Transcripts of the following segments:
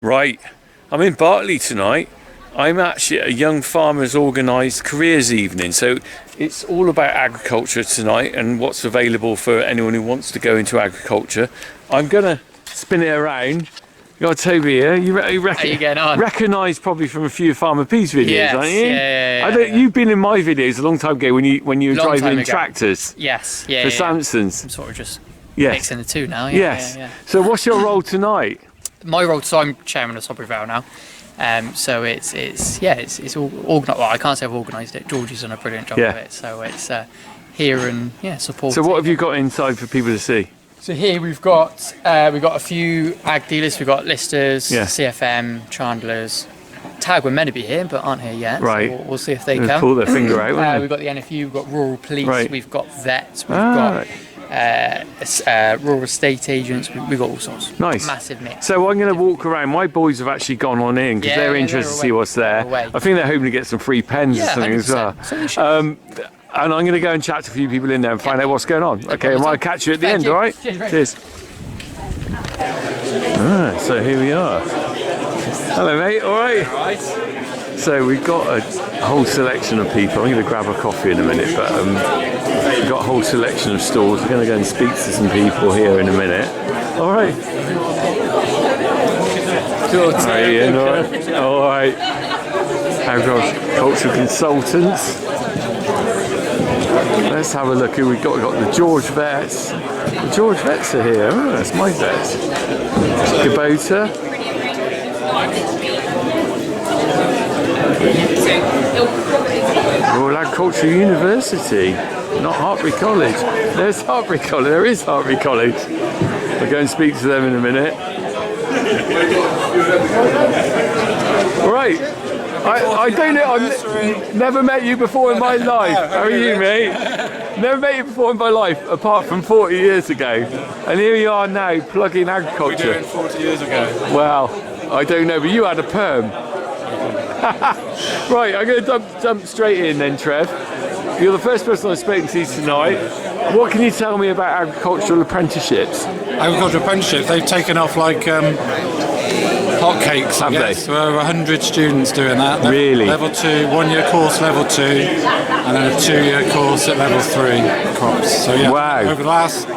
Right, I'm in Bartley tonight. I'm actually at a young farmers organised careers evening, so it's all about agriculture tonight and what's available for anyone who wants to go into agriculture. I'm gonna spin it around. You got Toby here. You recognise probably from a few Farmer P's videos, aren't you? Yeah. You've been in my videos a long time ago when you were driving tractors. Yes, for Samson's. I'm sort of just mixing the two now. Yes. So what's your role tonight? My role, so I'm chairman of Sodbury Vale now. So it's all organised. Well, I can't say I've organised it. Georgie's done a brilliant job of it. So it's here and support. So what have you got inside for people to see? So here we've got a few ag dealers. We've got listers, CFM, chandlers. Tag were meant to be here but aren't here yet. Right. So we'll see if they come. Pull their finger out. We've got the NFU. We've got rural police. Right. We've got vets. We've got rural estate agents. We've got all sorts. Nice. Massive mix. So I'm going to walk around. My boys have actually gone on in because they're interested to see what's there. I think they're hoping to get some free pens or something 100%. as well. And I'm going to go and chat to a few people in there and find out what's going on. Okay, I might catch you at the end, all right? Cheers. So here we are. Hello, mate. All right. So we've got a whole selection of people. I'm going to grab a coffee in a minute, but we've got a whole selection of stalls. We're going to go and speak to some people here in a minute. All right. All right. Agricultural consultants. Let's have a look who we've got. We've got the George Vets. The George Vets are here. Oh, that's my vets. Kubota. Royal Agricultural University. Not Hartbury College. There's Hartbury College. There is Hartbury College. I'll go and speak to them in a minute. Right. I don't know, I've never met you before in my life. How are you, mate? Never met you before in my life, apart from 40 years ago. And here you are now, plugging agriculture. We were doing 40 years ago. Well, I don't know, but you had a perm. Right, I'm going to jump straight in then, Trev. You're the first person I've spoken to tonight. What can you tell me about agricultural apprenticeships? Agricultural apprenticeships, they've taken off like hotcakes, I guess. There are 100 students doing that. Really? Level 2, 1 year course, level 2, and then a 2 year course at level 3 crops. So yeah, over the last,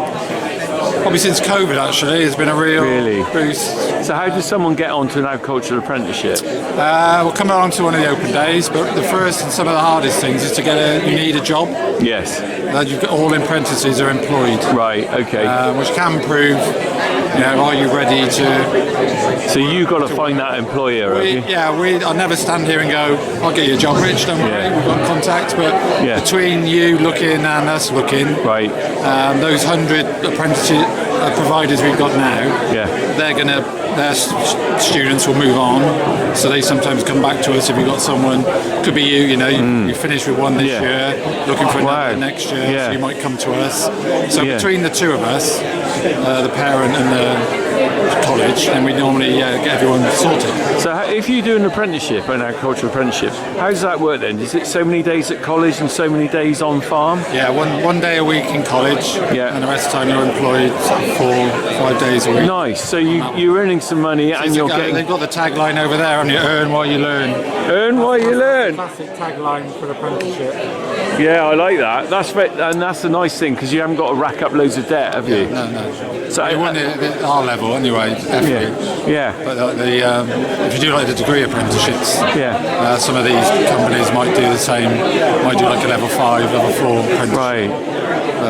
probably since COVID actually, there's been a real boost. So how does someone get onto an agricultural apprenticeship? We'll come along to one of the open days, but the first and some of the hardest things is to you need a job. Yes. That you've got, all apprentices are employed. Right, okay. Which can prove, are you ready to... So you've got to find that employer, I never stand here and go, I'll get you a job, Rich, don't worry, we've got contacts, but between you looking and us looking, those 100 apprentices providers we've got now, their students will move on, so they sometimes come back to us if you've got someone, could be you finished with one this year, looking for another next year, so you might come to us. So between the two of us, the parent and the college, and we normally get everyone sorted. So if you do an apprenticeship, an agricultural apprenticeship, how does that work then? Is it so many days at college and so many days on farm? Yeah, one day a week in college, and the rest of the time you're employed 4-5 days a week. Nice, so you're earning some money and you're getting... They've got the tagline over there, and you earn while you learn. Earn while you learn. Classic tagline for apprenticeship. Yeah, I like that. That's a nice thing because you haven't got to rack up loads of debt, have you? No. So I want it at our level anyway. But if you do like the degree apprenticeships, some of these companies might do the same. Might do like a level 5, level 4 apprenticeship. Right.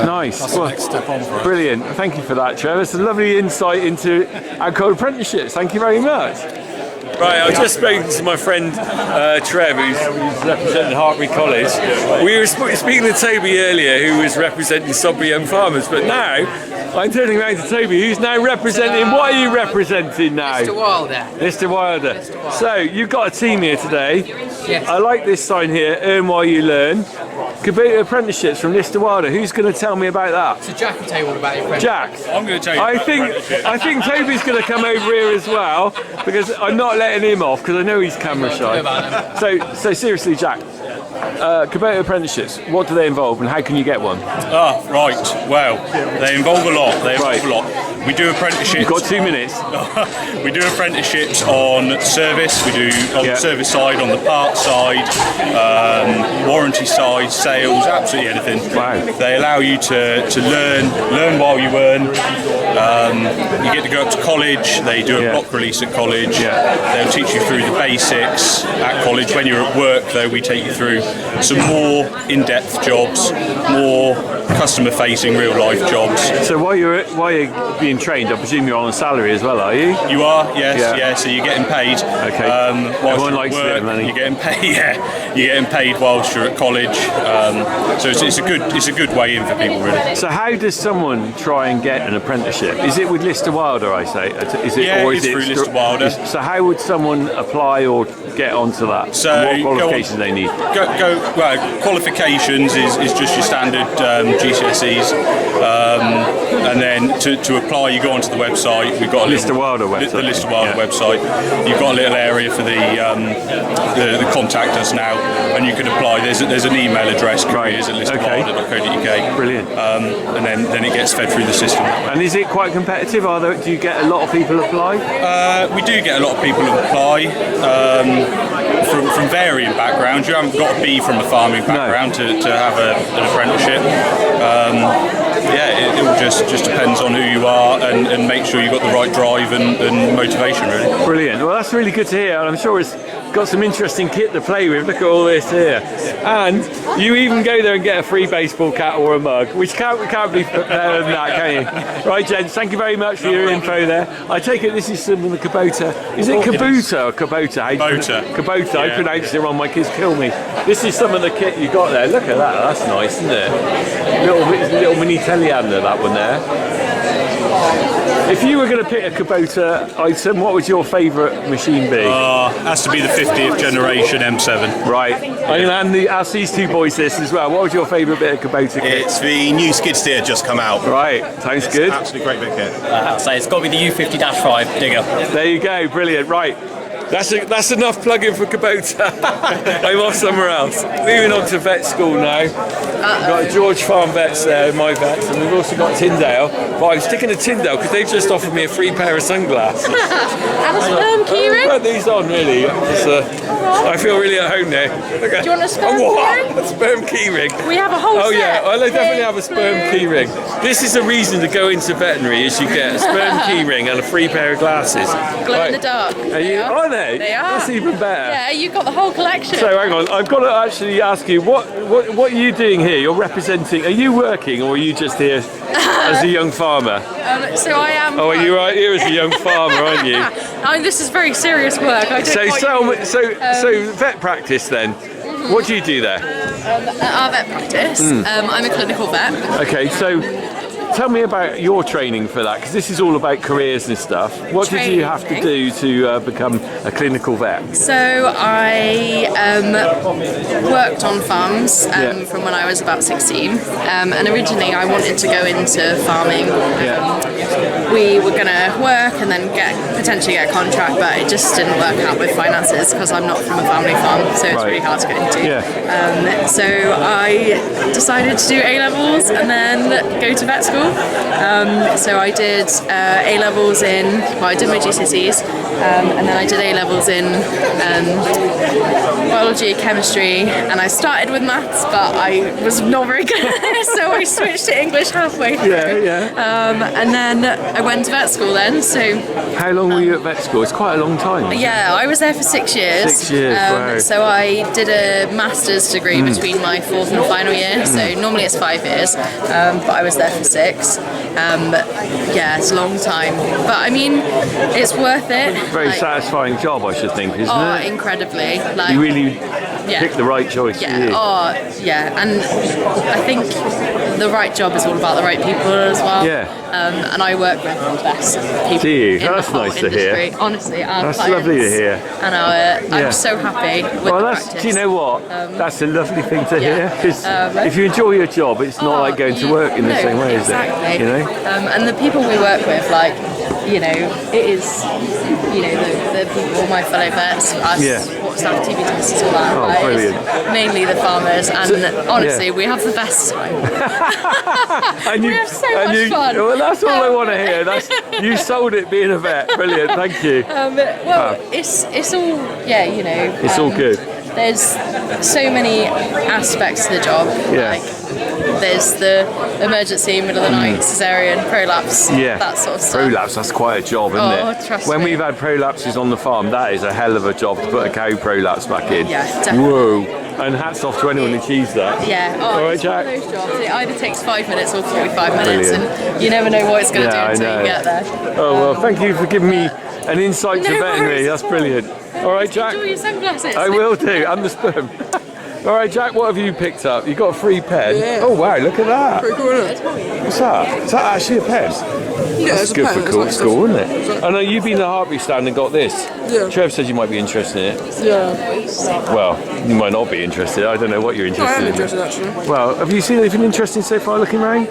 Nice. That's the next step on for us. Brilliant. Thank you for that, Trevor. It's a lovely insight into agricultural apprenticeships. Thank you very much. Right, I've just spoken to my friend Trev, who's representing Hartbury College. We were speaking to Toby earlier, who was representing Sodbury Young Farmers, but now I'm turning around to Toby, who's now representing. What are you representing now? Mr. Wilder. Mr. Wilder. So you've got a team here today. Yes. I like this sign here, earn while you learn. Kubota apprenticeships from Mr. Wilder. Who's going to tell me about that? So Jack will tell you all about your Jack. I'm going to tell you. I think Toby's going to come over here as well because I'm not letting him off because I know he's camera shy. So seriously, Jack. Kubota apprenticeships, what do they involve and how can you get one? Right, well, they involve a lot, We do apprenticeships. You've got 2 minutes. We do apprenticeships on service. We do on the service side, on the parts side, warranty side, sales, absolutely anything. Wow. They allow you to learn while you earn. You get to go up to college. They do a block release at college. They'll teach you through the basics at college. When you're at work, though, we take you through some more in-depth jobs, more customer-facing, real-life jobs. So while you're being trained, I presume you're on a salary as well, are you? You are, yes, yeah. So you're getting paid. Okay. Everyone likes a bit of money. You're getting paid. Yeah, you're getting paid whilst you're at college. So it's a good way in for people, really. So how does someone try and get an apprenticeship? Is it with Lister Wilder? I say. Is it? Yeah, or it's is through Lister Wilder. So how would someone apply or get onto that? So what qualifications they need? Well, qualifications is just your standard GCSEs, and then to apply, you go onto the website. We've got a Lister Wilder website. The Lister Wilder website. You've got a little area for the contact us now, and you can apply. There's an email address, careers@listerwilder.co.uk. Brilliant. And then it gets fed through the system. And is it quite competitive? Do you get a lot of people apply? We do get a lot of people apply from varying backgrounds. You haven't got to be from a farming background to have an apprenticeship. It all just depends on who you are and make sure you've got the right drive and motivation, really. Brilliant. Well, that's really good to hear, and I'm sure it's got some interesting kit to play with. Look at all this here. And you even go there and get a free baseball cap or a mug, which can't be better than that, can you? Right, gents, thank you very much for your info there. I take it this is some of the Kubota. Is it Kubota or Kubota? Kubota. I pronounced it wrong, my kids kill me. This is some of the kit you got there. Look at that, that's nice, isn't it? Little mini telehandler, that one there. If you were going to pick a Kubota item, what would your favourite machine be? Has to be the 50th generation M7. Right. I'm going to ask these two boys this as well. What was your favourite bit of Kubota kit? It's the new skid steer just come out. Right. Sounds good. Absolutely great bit of kit. I have to say, it's got to be the U50-5 digger. There you go. Brilliant. Right. That's enough plugging for Kubota. I'm off somewhere else. Moving on to vet school now. We've got George Farm Vets there, my vets, and we've also got Tyndale. But I'm sticking to Tyndale because they've just offered me a free pair of sunglasses. And a sperm keyring? Put these on, really. I feel really at home there. Okay. Do you want a sperm keyring? A sperm keyring. We have a whole set. Oh yeah, I definitely have a sperm keyring. This is a reason to go into veterinary, is you get a sperm keyring and a free pair of glasses. Glow in the dark. Are they? They are. That's even better. Yeah, you've got the whole collection. So hang on, I've got to actually ask you, what are you doing here? You're representing, are you working or are you just here as a young farmer? So I am. Oh, are you right here as a young farmer, aren't you? This is very serious work. So vet practice then. What do you do there? At our vet practice, I'm a clinical vet. Okay, so tell me about your training for that, because this is all about careers and stuff. What did you have to do to become a clinical vet? So I worked on farms from when I was about 16, and originally I wanted to go into farming. We were going to work and then potentially get a contract, but it just didn't work out with finances because I'm not from a family farm, so it's really hard to get into. So I decided to do A-levels and then go to vet school. So I did A-levels I did my GCSEs, and then I did A-levels in biology, chemistry, and I started with maths, but I was not very good at it, so I switched to English halfway through. And then I went to vet school then, so... How long were you at vet school? It's quite a long time. Yeah, I was there for 6 years. 6 years, wow. So I did a master's degree between my fourth and final year, so normally it's 5 years, but I was there for 6. It's a long time, but I mean, it's worth it. Very satisfying job, I should think, isn't it? Oh, incredibly. You really picked the right choice for you. And I think the right job is all about the right people as well. And I work with the best people. Do you? In That's the whole nice industry. to hear. Honestly, that's lovely to hear. And I'm so happy with the practice. Do you know what? That's a lovely thing to hear, because if you enjoy your job, it's not like going to work in the same way, is it? You know? And the people we work with, it is, the people, my fellow vets, us staff, TV testers, all that. Oh, But brilliant. it's mainly the farmers, and honestly, we have the best time. And We have so much fun. Well, that's all I want to hear. You sold it being a vet. Brilliant, thank you. It's all, yeah, you know. It's all good. There's so many aspects to the job. Yeah. Like, there's the emergency, middle of the night, cesarean, prolapse, that sort of stuff. Prolapse, that's quite a job, isn't it? Trust when me. we've had prolapses on the farm, that is a hell of a job to put a cow prolapse back in. Yeah, definitely. Whoa. And hats off to anyone who achieves that. Yeah, All right, it's Jack. one of those jobs. It either takes 5 minutes or 45 minutes, Brilliant. and you never know what it's going to do I until know. you get there. Oh, well, thank you for giving me an insight to No veterinary. worries That's at all. brilliant. All right, Jack. Enjoy your sunglasses. I will do, and the sperm. All right, Jack, what have you picked up? You got a free pen? Yeah. Oh, wow, look at that. Pretty cool, isn't it? What's that? Is that actually a pen? Yeah, That's it's a good pen. for It's cool like school, isn't stuff. it? I know you've been to the Heartbeat stand and got this. Yeah. Trev says you might be interested in it. Yeah. Well, you might not be interested. I don't know what you're No, I interested am in. interested actually. Well, have you seen anything interesting so far looking around?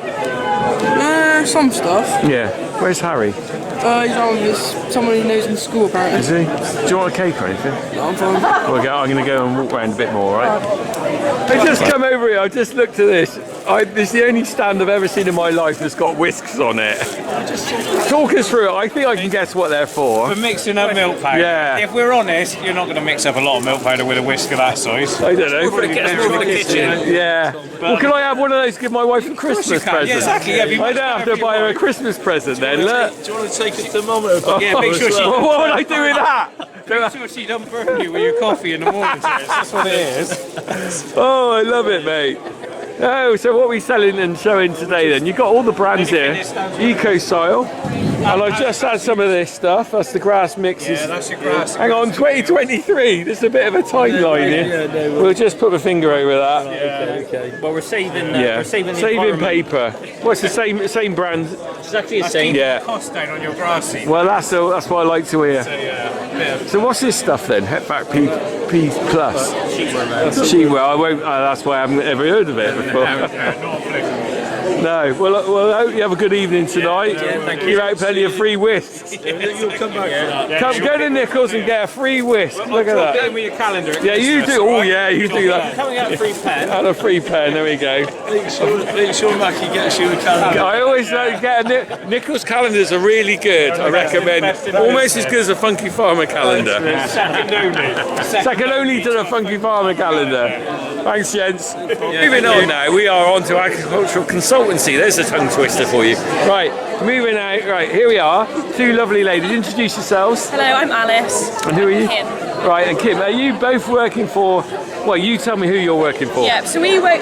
Some stuff. Yeah. Where's Harry? He's out with someone he knows in school apparently. Is he? Do you want a cake or anything? No, I'm fine. I'm going to go and walk around a bit more, all right? I just come over here, I just looked at this. This is the only stand I've ever seen in my life that's got whisks on it. Talk us through it. I think I can guess what they're for. For mixing up milk powder. Yeah. If we're honest, you're not going to mix up a lot of milk powder with a whisk of that size. I don't know. For the kitchen. Yeah. Well, can I have one of those to give my wife a Christmas present? Yeah, exactly. Yeah, I don't have to buy her a Christmas present then, look. Do you want to take a thermometer? Yeah, make sure she. Well, what would I do with that? Make sure she don't burn you with your coffee in the morning. Tess. That's what it is. Oh, I love it, mate. Oh, so what are we selling and showing today then? You've got all the brands here. Eco Style. And I've just had some of this stuff. That's the grass mixes. Yeah, that's your grass. Hang on, 2023. There's a bit of a timeline here. We'll just put the finger over that. Okay. Well, we're saving. Yeah. We're saving the Saving environment. paper. What's the same brand? It's actually the same. Yeah. Cost down on your grass seed. Well, that's what I like to hear. Yeah. So what's this stuff then? Hetback P Plus. Sheepwear. I won't. That's why I haven't ever heard of it before. No. Well, I hope you have a good evening tonight. thank you. Give out plenty of free whisks. You'll come back. Go to Nichols and get a free whisk. Look at that. With your calendar. Yeah, you do. Oh, yeah, you do that. Coming out a free pen. And a free pen. There we go. Make sure Mackie gets you a calendar. I always get a Nichols calendars are really good. I recommend. Almost as good as a Funky Farmer calendar. Second only to the Funky Farmer calendar. Thanks, gents. Moving on now, we are on to agricultural consultancy. There's a tongue twister for you. Right, moving out. Right, here we are. Two lovely ladies. Introduce yourselves. Hello, I'm Alice. And who are you? Kim. Right, and Kim, are you both working for? Well, you tell me who you're working for. Yeah, so we work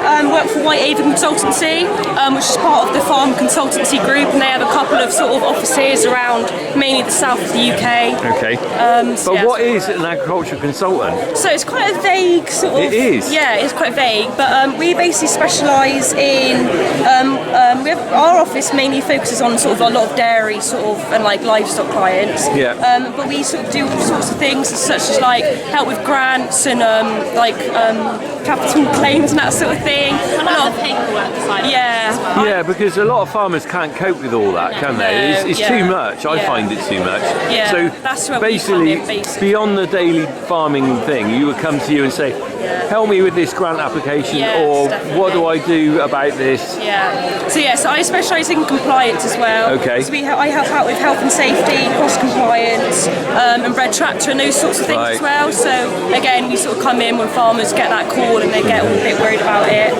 for White Ava Consultancy, which is part of the Farm Consultancy Group, and they have a couple of sort of offices around mainly the south of the UK. Okay. But what is an agricultural consultant? So it's quite a vague sort of. It is? Yeah, it's quite vague, but we basically specialise in. Our office mainly focuses on sort of a lot of dairy sort of and like livestock clients. Yeah. But we sort of do all sorts of things, such as like help with grants and capital claims and that sort of thing. A lot of paperwork side. Yeah. Yeah, because a lot of farmers can't cope with all that, can they? It's yeah. too much. I Yeah. find it too much. Yeah, So that's where we come basically, in, basically. beyond the daily farming thing, you would come to you and say, help me with this grant application, Yes, or definitely. what do I do about this? Yeah. So I specialise in compliance as well. Okay. So I help out with health and safety, cost compliance, and red tractor and those sorts of things Right. as well. So again, we sort of come in when farmers get that call and they get all a bit worried about it.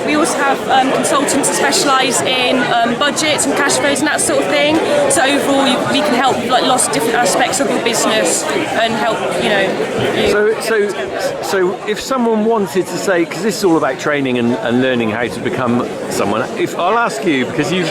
We also have consultants that specialise in budgets and cash flows and that sort of thing. So overall, we can help with like lots of different aspects of your business and help So if someone wanted to say, because this is all about training and learning how to become someone, if I'll ask you, because you've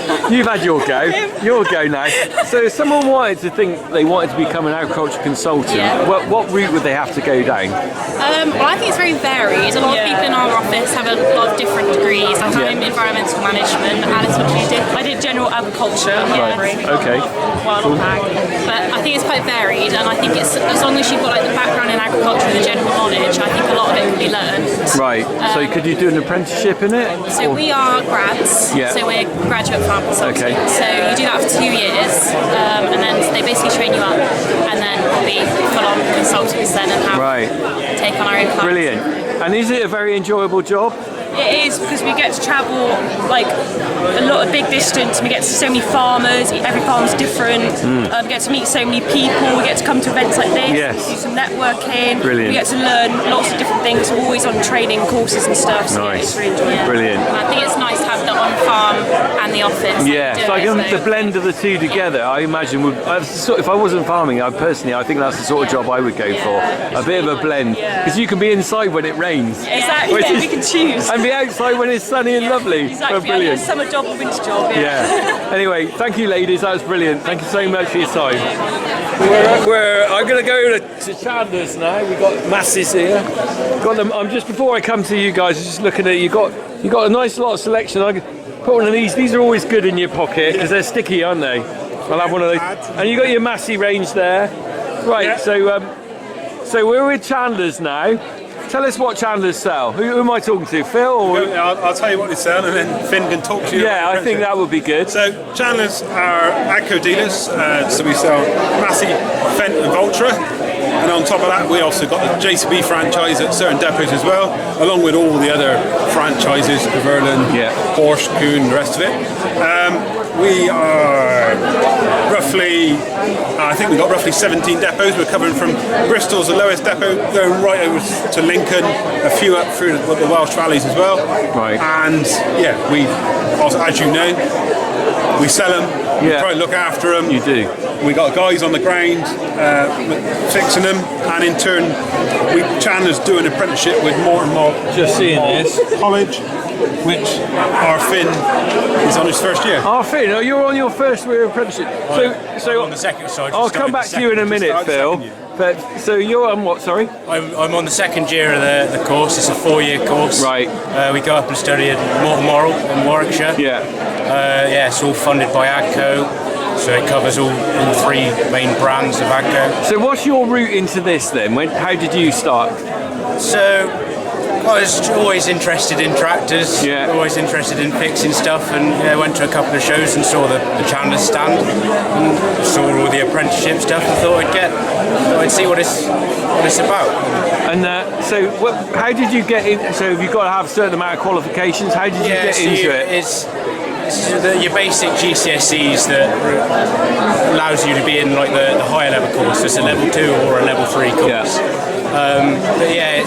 had your go now. So if someone wanted to think they wanted to become an agriculture consultant, what route would they have to go down? Well, I think it's very varied. A lot of people in our office have a lot of different degrees. I'm environmental management. Alice, what did you do? I did general agriculture. Okay. Wild ag. But I think it's quite varied, and I think it's as long as you've got like the background in agriculture and the general knowledge, I think a lot of it can be learned. Right. So could you do an apprenticeship in it? So we are grads. Yeah. So we're graduate farm consultants. Okay. So you do that for 2 years, and then they basically train you up, and then we'll be full-on consultants then and have very kind. Brilliant. And is it a very enjoyable job? It is, because we get to travel like a lot of big distance. We get to see so many farmers. Every farm's different. We get to meet so many people. We get to come to events like this. Yes. Do some networking. Brilliant. We get to learn lots of different things. We're always on training courses and stuff. So yeah, it's really enjoyable. Brilliant. I think it's nice to have the on-farm and the office. Yeah, so the blend of the two together, I imagine would. If I wasn't farming, I think that's the sort of job I would go for. A bit of a blend, because you can be inside when it rains. Exactly. Yeah, we can choose. And be outside when it's sunny and lovely. Exactly. Oh, brilliant. Summer job or winter job. Yeah. Anyway, thank you, ladies. That was brilliant. Thank you so much for your time. I'm going to go to Chandler's now. We've got masses here. Got them. Just before I come to you guys, just looking at you got a nice lot of selection. I could put one of these. These are always good in your pocket because they're sticky, aren't they? I'll have one of those. And you got your Massey range there. Right. Yeah. So we're with Chandler's now. Tell us what Chandler's sell. Who am I talking to, Phil? Or? I'll tell you what they sell, and then Finn can talk to you. Yeah, I think that would be good. So Chandler's are AGCO dealers, so we sell Massey, Fendt and Valtra. And on top of that, we also got the JCB franchise at certain depots as well, along with all the other franchises, Verlin, Porsche, Kuhn, the rest of it. We are roughly, I think we've got roughly 17 depots. We're covering from Bristol's the lowest depot, going right over to Lincoln, a few up through the Welsh valleys as well. Right. And yeah, we, also, as you know, we sell them, we try to look after them. You do. We got guys on the ground fixing them, and in turn, Chandler's doing an apprenticeship with more and more. Just seeing this college, which our Finn is on his first year. Oh, Finn, you're on your first year apprenticeship. So on the second side. I'll come back to you in a minute, Phil. But so you're on what? Sorry. I'm on the second year of the course. It's a 4-year course. Right. We go up and study at Morton Morrell in Warwickshire. Yeah. It's all funded by AGCO. So it covers all 3 main brands of AGCO. So what's your route into this then? How did you start? So I was always interested in tractors, always interested in fixing stuff, and went to a couple of shows and saw the Chandler stand and saw all the apprenticeship stuff and thought I'd see what it's about. And how did you get in? So you've got to have a certain amount of qualifications. How did you get into it? It's your basic GCSEs that allows you to be in like the higher level course. So it's a level 2 or a level 3 course. But yeah,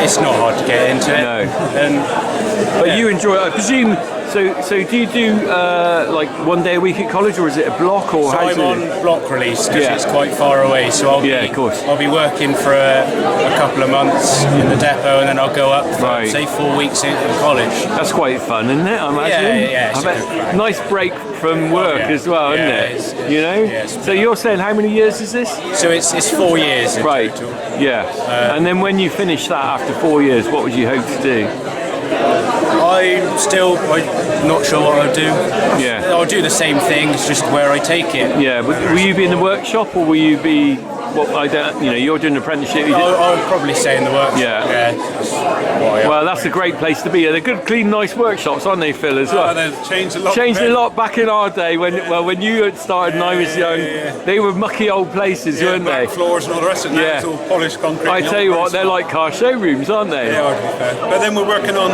it's not hard to get into it. No. But you enjoy it, I presume. So do you do like 1 day a week at college, or is it a block, or so I'm on block release because it's quite far away. So I'll be working for a couple of months in the depot, and then I'll go up for say 4 weeks in college. That's quite fun, isn't it? I imagine. Yeah. Nice break from work as well, isn't it? You know. So you're saying how many years is this? So it's 4 years in total. Yeah. And then when you finish that after 4 years, what would you hope to do? I'm not sure what I'll do. Yeah. I'll do the same thing, it's just where I take it. Yeah, will you be in the workshop, or will you be, you're doing an apprenticeship? I'll probably stay in the workshop. Yeah. Well, that's a great place to be. They're good, clean, nice workshops, aren't they, Phil, as well? They've changed a lot. Changed a lot back in our day when you had started and I was young. They were mucky old places, weren't they? Floors and all the rest of it. Now it's all polished concrete. I tell you what, they're like car showrooms, aren't they? Yeah, but then we're working on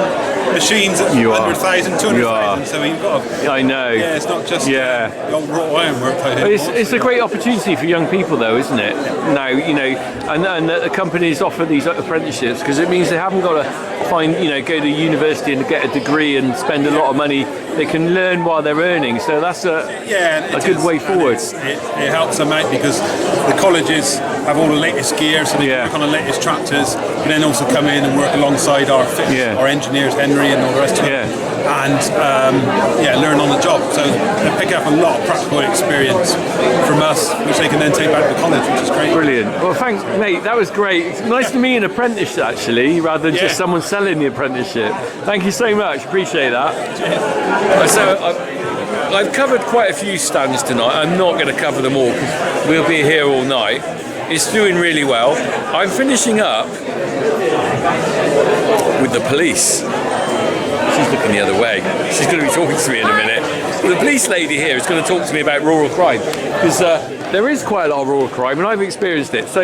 machines at 100,000, 200,000, so you've got to... I know. Yeah, it's not just the old wrought iron work. It's a great opportunity for young people, though, isn't it? Now, and the companies offer these apprenticeships because it means they haven't got to go to university and get a degree and spend a lot of money. They can learn while they're earning, so that's a good way forward. It helps them out because the colleges have all the latest gear, so they can work on the latest tractors, and then also come in and work alongside our engineers, Henry and all the rest of it, and learn on the job. So they pick up a lot of practical experience from us, which they can then take back to college, which is great. Brilliant. Well, thanks, mate. That was great. It's nice to meet an apprentice, actually, rather than just someone selling the apprenticeship. Thank you so much. Appreciate that. So I've covered quite a few stands tonight. I'm not going to cover them all because we'll be here all night. It's doing really well. I'm finishing up with the police. She's looking the other way. She's going to be talking to me in a minute. The police lady here is going to talk to me about rural crime because there is quite a lot of rural crime and I've experienced it. So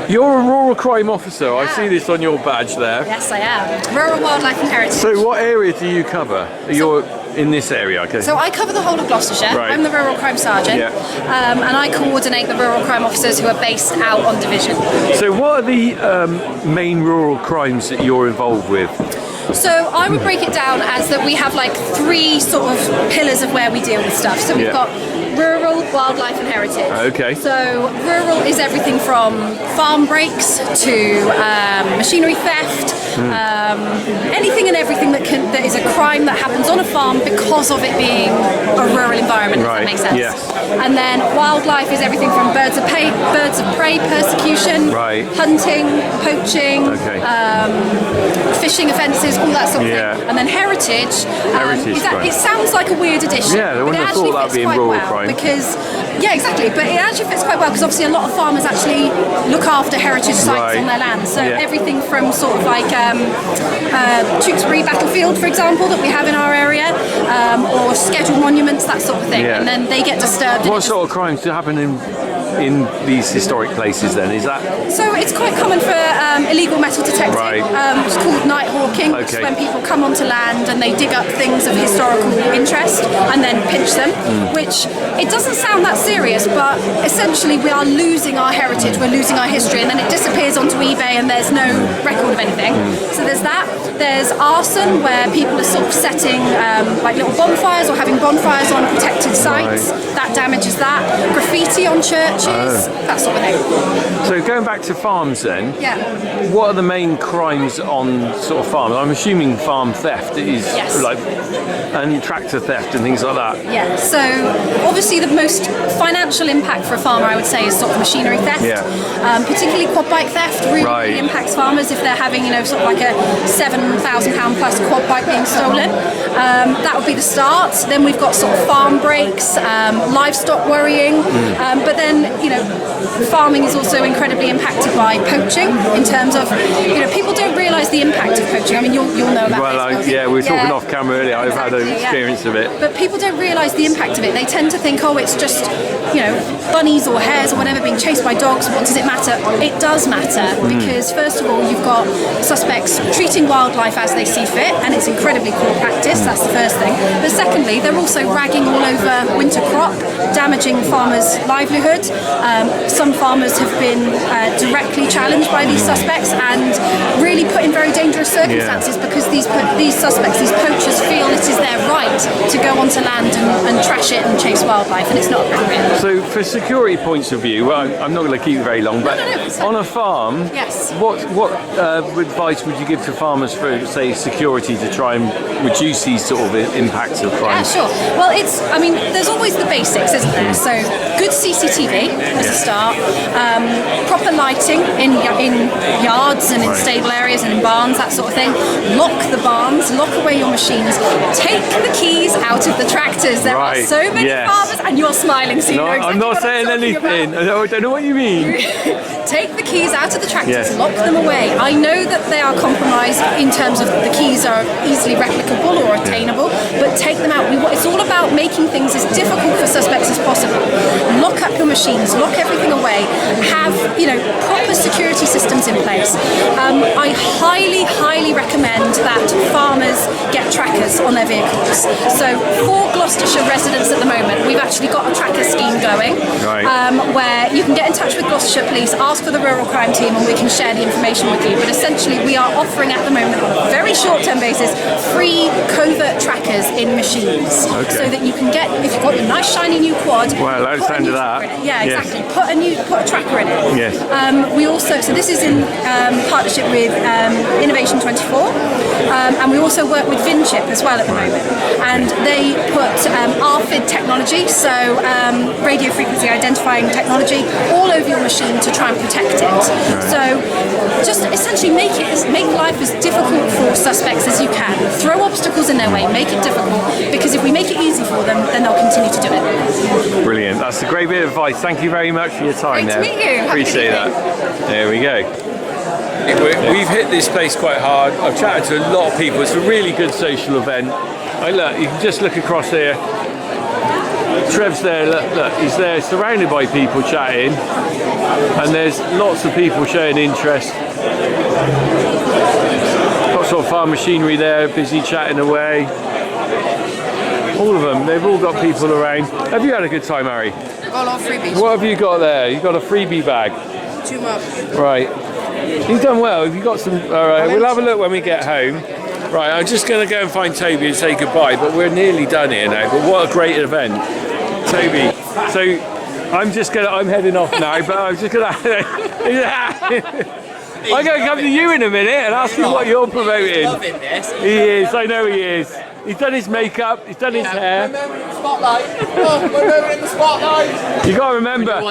You're a rural crime officer. I see this on your badge there. Yes, I am. Rural Wildlife and Heritage. So what area do you cover? You're in this area, okay? So I cover the whole of Gloucestershire. Right. I'm the Rural Crime Sergeant, and I coordinate the rural crime officers who are based out on division. So what are the main rural crimes that you're involved with? So I would break it down as that we have like 3 sort of pillars of where we deal with stuff. So we've got rural, wildlife and heritage. Okay. So rural is everything from farm breaks to machinery theft, anything and everything that is a crime that happens on a farm because of it being a rural environment, if that makes sense. Yes. And then wildlife is everything from birds of prey persecution, hunting, poaching, fishing offences, all that sort of thing. And then heritage, it sounds like a weird addition. Yeah, I wouldn't have thought that'd be in rural crime. Because, exactly, but it actually fits quite well because obviously a lot of farmers actually look after heritage sites on their land. So everything from sort of like Tewkesbury battlefield, for example, that we have in our area, or scheduled monuments, that sort of thing. And then they get disturbed. What sort of crimes do happen in these historic places then? Is that? So it's quite common for illegal metal detecting, which is called night hawking, which is when people come onto land and they dig up things of historical interest and then pinch them, which it doesn't sound that serious, but essentially we are losing our heritage, we're losing our history, and then it disappears onto eBay and there's no record of anything. So there's that. There's arson, where people are sort of setting like little bonfires or having bonfires on protected sites. That damages that. Graffiti on churches, that sort of thing. So going back to farms then, what are the main crimes on sort of farms? I'm assuming farm theft is like, and tractor theft and things like that. Yeah, so obviously the most financial impact for a farmer, I would say, is sort of machinery theft. Particularly quad bike theft really impacts farmers if they're having, sort of like a £7,000 plus quad bike being stolen. That would be the start. Then we've got sort of farm breaks, livestock worrying, but then, farming is also incredibly impacted by poaching in terms of, people don't realise the impact of poaching. I mean, you'll know about this. We were talking off camera earlier. I've had an experience of it. But people don't realise the impact of it. They tend to think, it's just, bunnies or hares or whatever being chased by dogs. What does it matter? It does matter because, first of all, you've got suspects treating wildlife as they see fit, and it's incredibly poor practice. That's the first thing. But secondly, they're also ragging all over winter crop, damaging farmers' livelihood. Some farmers have been directly challenged by these suspects and really put in very dangerous circumstances because these suspects, these poachers, feel it is their right to go onto land and trash it and chase wildlife, and it's not appropriate. So for security points of view, I'm not going to keep you very long, but on a farm, what advice would you give to farmers for, say, security to try and reduce these sort of impacts of crime? Yeah, sure. Well, there's always the basics, isn't there? So good CCTV as a start, proper lighting in yards and in stable areas and in barns, that sort of thing. Lock the barns, lock away your machines, take the keys out of the tractors. There are so many farmers, and you're smiling, so you know exactly I'm not saying anything. I don't know what you mean. Take the keys out of the tractors, lock them away. I know that they are compromised in terms of the keys are easily replicable or attainable, but take them out. It's all about making things as difficult for suspects as possible. Lock up your machines, lock everything away, have proper security systems in place. I highly recommend that farmers get trackers on their vehicles. So for Gloucestershire residents at the moment, we've actually got a tracker scheme going where you can get in touch with Gloucestershire Police, ask for the rural crime team, and we can share the information with you. But essentially we are offering at the moment on a very short-term basis free covert trackers in machines, so that you can get, if you've got your nice shiny new quad, understand that. Exactly. Put a tracker in it. Yes. We also, so this is in partnership with Innovation 24, and we also work with VinChip as well at the moment, and they put RFID technology, so radio frequency identifying technology, all over your machine to try and protect it. So just essentially make life as difficult for suspects as you can. Throw obstacles in their way, make it difficult, because if we make it easy for them, then they'll continue to do it. Brilliant. That's a great bit of advice. Thank you very much for your time. Great to meet you. Appreciate that. There we go. We've hit this place quite hard. I've chatted to a lot of people. It's a really good social event. Look, you can just look across here. Trev's there, look, he's there surrounded by people chatting, and there's lots of people showing interest. Lots of farm machinery there, busy chatting away. All of them, they've all got people around. Have you had a good time, Harry? Got a lot of freebies. What have you got there? You've got a freebie bag. Too much. Right. You've done well. Have you got some? All right, we'll have a look when we get home. Right, I'm just going to go and find Toby and say goodbye, but we're nearly done here now. But what a great event. Toby, so I'm heading off now, but I'm just going to... I'm going to come to you in a minute and ask you what you're promoting. He's loving this. He is, I know he is. He's done his makeup, he's done his hair. Spotlight. Oh, we're moving in the spotlight. You got to remember,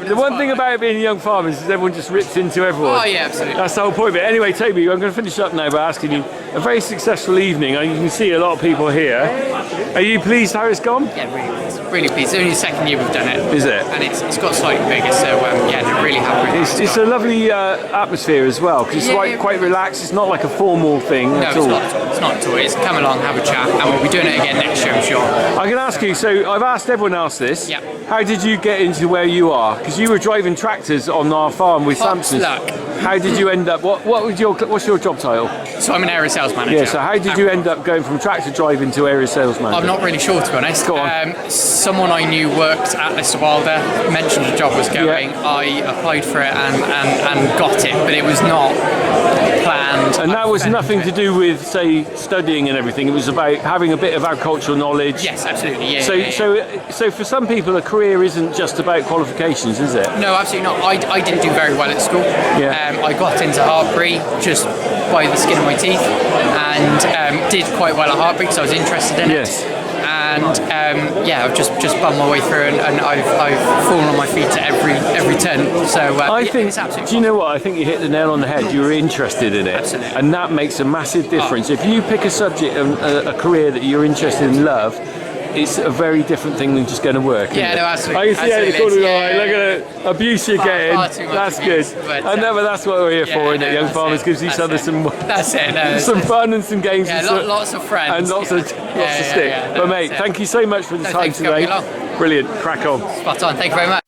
the one thing about being young farmers is everyone just rips into everyone. Oh yeah, absolutely. That's the whole point of it. Anyway, Toby, I'm going to finish up now by asking you, a very successful evening, and you can see a lot of people here. Are you pleased how it's gone? Yeah, really pleased. Really pleased. It's only the second year we've done it. Is it? And it's got slightly bigger, so yeah, they're really happy. It's a lovely atmosphere as well, because it's quite relaxed. It's not like a formal thing at all. No, it's not at all. It's come along, have a chat, and we'll be doing it again next year, I'm sure. I can ask you, so I've asked everyone else this. Yep. How did you get into where you are? Because you were driving tractors on our farm with Samson's. How did you end up? What's your job title? So I'm an area sales manager. Yeah. So how did you end up going from tractor driving to area sales manager? I'm not really sure, to be honest. Go on. Someone I knew worked at Lister Wilder, mentioned a job was going. Yeah. I applied for it and got it, but it was not planned. And that was nothing to do with, say, studying and everything. It was about having a bit of agricultural knowledge. Yes, absolutely. Yeah. So for some people, a career isn't just about qualifications, is it? No, absolutely not. I didn't do very well at school. Yeah. I got into Hartbury just by the skin of my teeth, and did quite well at Hartbury because I was interested in it. And yeah, I've just bummed my way through, and I've fallen on my feet at every turn. So I think, it's absolutely. Do you know what? I think you hit the nail on the head. You were interested in it, absolutely, and that makes a massive difference. If you pick a subject, a career that you're interested in, love, it's a very different thing than just going to work. Yeah, no, absolutely. I see how the corner line. Look at the abuse you're getting. That's good. But, I know, but that's what we're here for, isn't it? Young farmers gives each other some. That's it. No, some fun and some games. Yeah, and lots of friends and lots of stick. But mate, thank you so much for the time today. Brilliant. Crack on. Spot on. Thank you very much.